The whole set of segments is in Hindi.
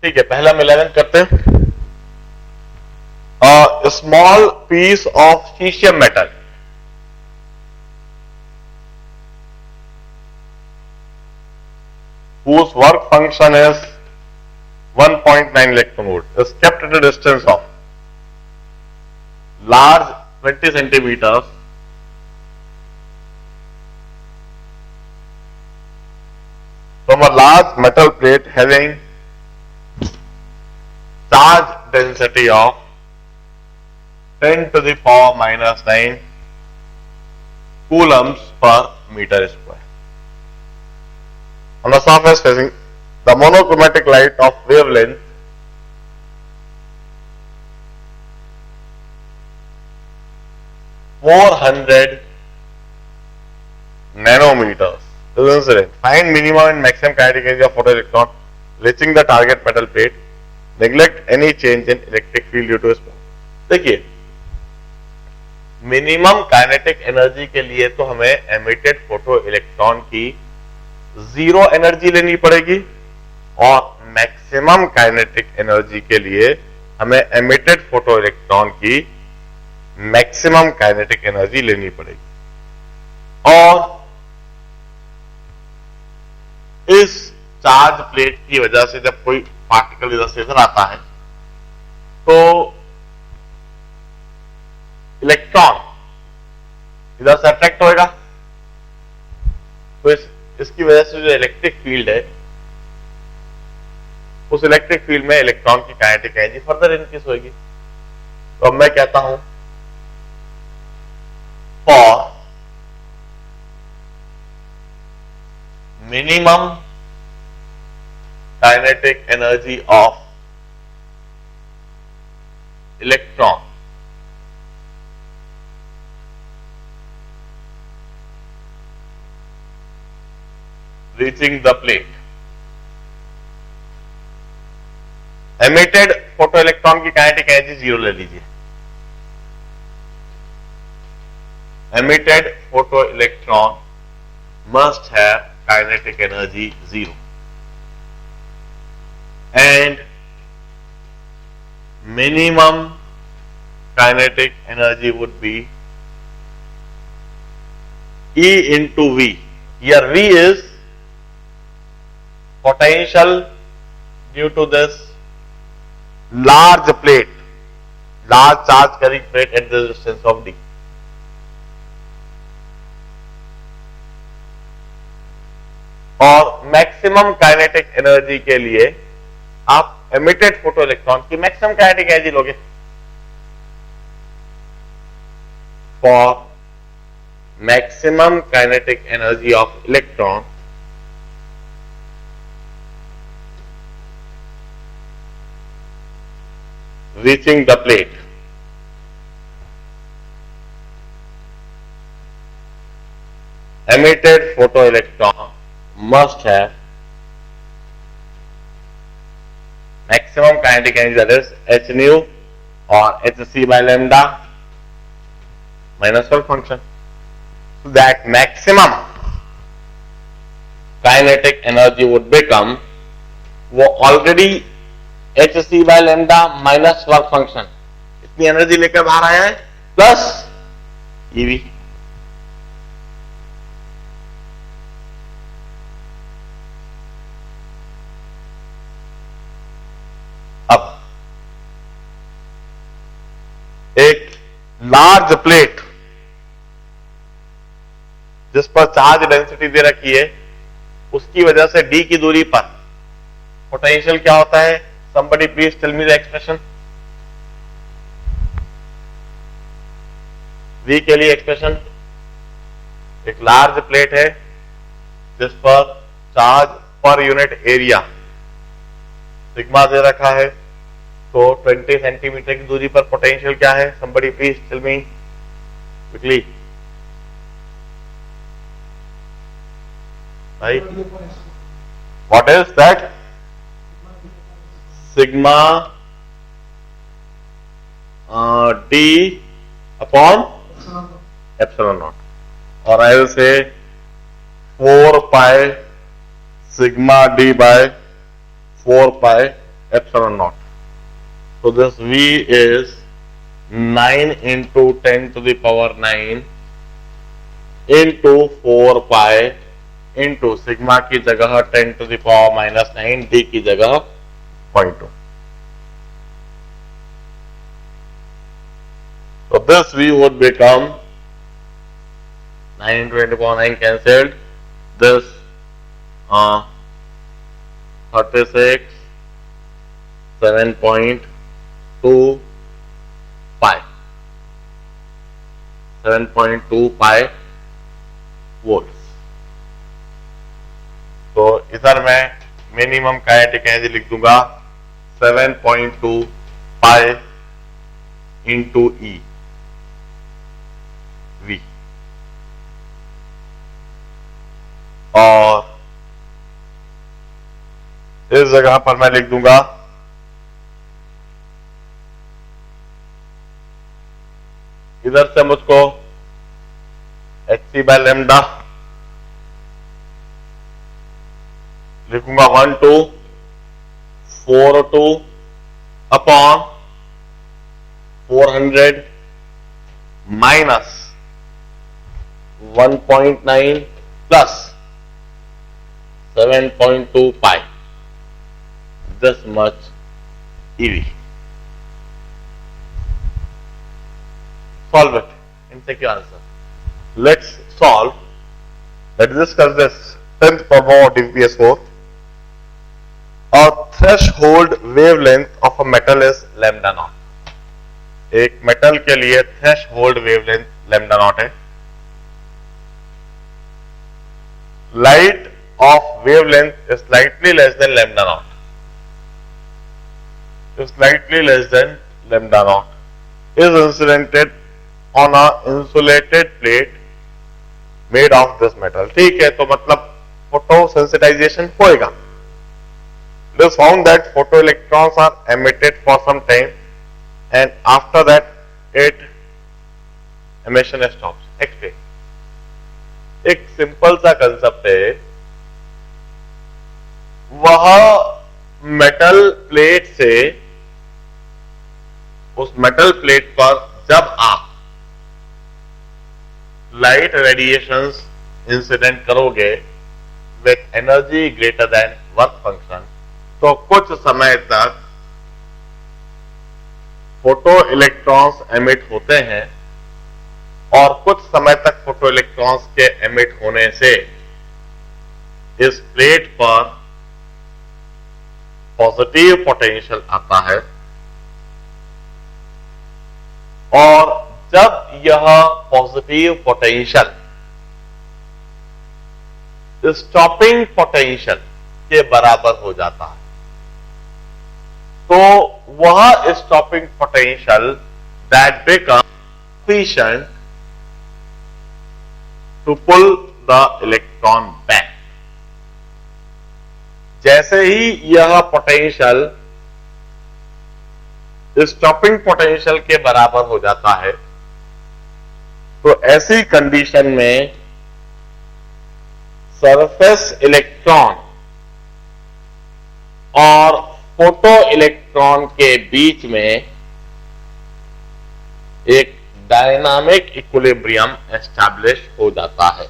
ठीक है, पहला हम 11 करते हैं। Small piece of caesium metal whose work function is 1.9 electron volt is kept at a distance of large 20 centimeters from a large metal plate having charge density of 10 to the power minus 9 coulombs per meter square. On the surface facing the monochromatic light of wavelength 400 nanometers is incident. Find minimum and maximum kinetic energy of photoelectron reaching the target metal plate. Neglect any change in electric field due to smoke. देखिए, मिनिमम काइनेटिक एनर्जी के लिए तो हमें एमिटेड फोटो इलेक्ट्रॉन की जीरो एनर्जी लेनी पड़ेगी और मैक्सिमम काइनेटिक एनर्जी के लिए हमें एमिटेड फोटो इलेक्ट्रॉन की मैक्सिमम काइनेटिक एनर्जी लेनी पड़ेगी। और इस चार्ज प्लेट की वजह से जब कोई पार्टिकल इधर से इधर आता है तो इलेक्ट्रॉन इधर से अट्रैक्ट होएगा, तो इसकी वजह से जो इलेक्ट्रिक फील्ड है उस इलेक्ट्रिक फील्ड में इलेक्ट्रॉन की काइनेटिक एनर्जी फर्दर इंक्रीज होगी। तो अब मैं कहता हूं for minimum kinetic energy of electron reaching the plate, emitted photoelectron की kinetic energy जीरो ले लीजिए। emitted photoelectron must have kinetic energy zero and minimum kinetic energy would be E into V. Here V is potential due to this large plate, large charge carrying plate at the distance of d. और मैक्सिमम काइनेटिक एनर्जी के लिए आप एमिटेड फोटो इलेक्ट्रॉन की मैक्सिमम काइनेटिक एनर्जी लोगे। For maximum kinetic energy of electron reaching the plate, emitted photoelectron must have maximum kinetic energy, that is h nu or hc by lambda minus work function. So that maximum kinetic energy would become वो already H C by lambda minus work function इतनी एनर्जी लेकर बाहर आया है प्लस ईवी। अब एक लार्ज प्लेट जिस पर चार्ज डेंसिटी दे रखी है उसकी वजह से डी की दूरी पर पोटेंशियल क्या होता है? Somebody please tell me the expression. V के लिए एक्सप्रेशन, एक लार्ज प्लेट है जिस पर charge per unit area sigma दे रखा है, तो 20 सेंटीमीटर की दूरी पर पोटेंशियल क्या है? Somebody please tell me quickly. Right? What is that? Sigma d upon epsilon naught, or I will say 4 pi sigma d by 4 pi epsilon naught. So this V is 9 into 10 to the power 9 into 4 pi into sigma की जगह 10 to the power -9, D की जगह 0.2. So this V would become 9 into 10 to the power 9 cancelled. This 36 7.2 pi 7.2 pi volts. तो इधर मैं मिनिमम काइनेटिक एनर्जी लिख दूंगा 7.2 पाई इंटू ई वी, और इस जगह पर मैं लिख दूंगा इधर से मुझको hc बाय लैम्डा लिखूंगा 1242 upon 400 minus 1.9 plus 7.2 pi, this much EV. Solve it and take your answer. Let's solve. Let's discuss this 10th problem of DPS4. A threshold wavelength of a metal is lambda naught. एक मेटल के लिए थ्रेशहोल्ड वेवलेंथ लैम्डा नॉट है. Light of wavelength is slightly less than lambda naught. Is slightly less than lambda naught. Is incidented on a insulated plate made of this metal. ठीक है, तो मतलब फोटो सेंसिटाइजेशन होएगा. It is found that photoelectrons are emitted for some time and after that it emission stops. Explain. एक सिंपल सा कंसेप्ट है, वह मेटल प्लेट से उस मेटल प्लेट पर जब आप लाइट रेडिएशंस इंसिडेंट करोगे with energy greater than work function, तो कुछ समय तक फोटो इलेक्ट्रॉन्स एमिट होते हैं और कुछ समय तक फोटो इलेक्ट्रॉन्स के एमिट होने से इस प्लेट पर पॉजिटिव पोटेंशियल आता है, और जब यह पॉजिटिव पोटेंशियल स्टॉपिंग पोटेंशियल के बराबर हो जाता है, तो वह stopping potential that become sufficient to pull the electron back. जैसे ही यह पोटेंशियल स्टॉपिंग पोटेंशियल के बराबर हो जाता है, तो ऐसी कंडीशन में सरफेस इलेक्ट्रॉन और फोटो इलेक्ट्रॉन के बीच में एक डायनामिक इक्विलिब्रियम एस्टैब्लिश हो जाता है.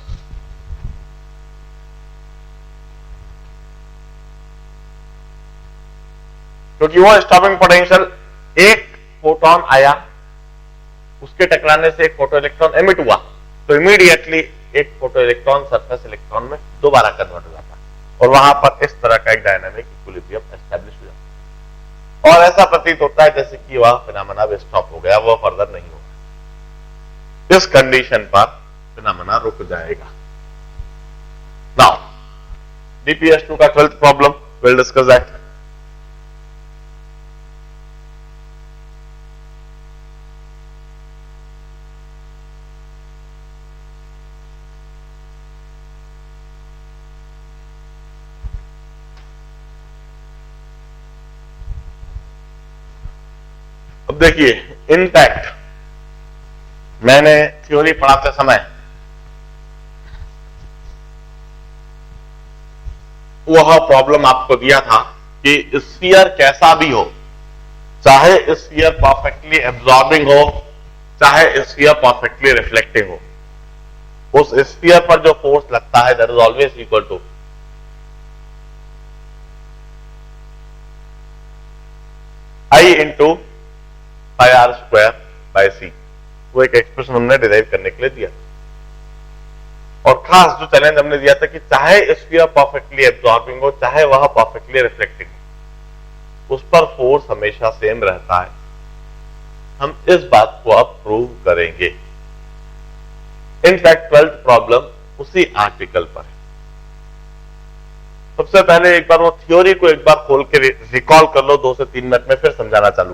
क्योंकि वो स्टॉपिंग पोटेंशियल, एक फोटोन आया, उसके टकराने से एक फोटो इलेक्ट्रॉन एमिट हुआ, तो इमीडिएटली एक फोटो इलेक्ट्रॉन सरफेस इलेक्ट्रॉन में दोबारा कन्वर्ट हो जाता है और वहां पर इस तरह का एक डायनामिक इक्विलिब्रियम एस्टैब्लिश हो जाता है, और ऐसा प्रतीत होता है जैसे कि वह फिनोमेना स्टॉप हो गया, वह फर्दर नहीं होगा. इस कंडीशन पर फिनोमेना रुक जाएगा. नाउ DPS2 का 12th problem, will discuss that. अब देखिए, इनफैक्ट मैंने थ्योरी पढ़ाते समय वह प्रॉब्लम आपको दिया था कि स्फीयर कैसा भी हो, चाहे स्फीयर परफेक्टली एब्जॉर्बिंग हो, चाहे स्फीयर परफेक्टली रिफ्लेक्टिंग हो, उस स्फीयर पर जो फोर्स लगता है that is always equal to I into πr² by c। वो एक एक्सप्रेशन हमने डिराइव करने के लिए दिया, और खास जो चैलेंज हमने दिया था कि चाहे स्फीयर परफेक्टली एब्जॉर्बिंग हो, चाहे वह परफेक्टली रिफ्लेक्टिंग हो, उस पर फोर्स हमेशा सेम रहता है। हम इस बात को अब प्रूव करेंगे। इनफैक्ट 12th प्रॉब्लम उसी आर्टिकल पर है। सबसे पहले एक बार वो थ्योरी को एक बार खोल के रिकॉल कर लो 2 से 3 मिनट में, फिर समझाना चालू।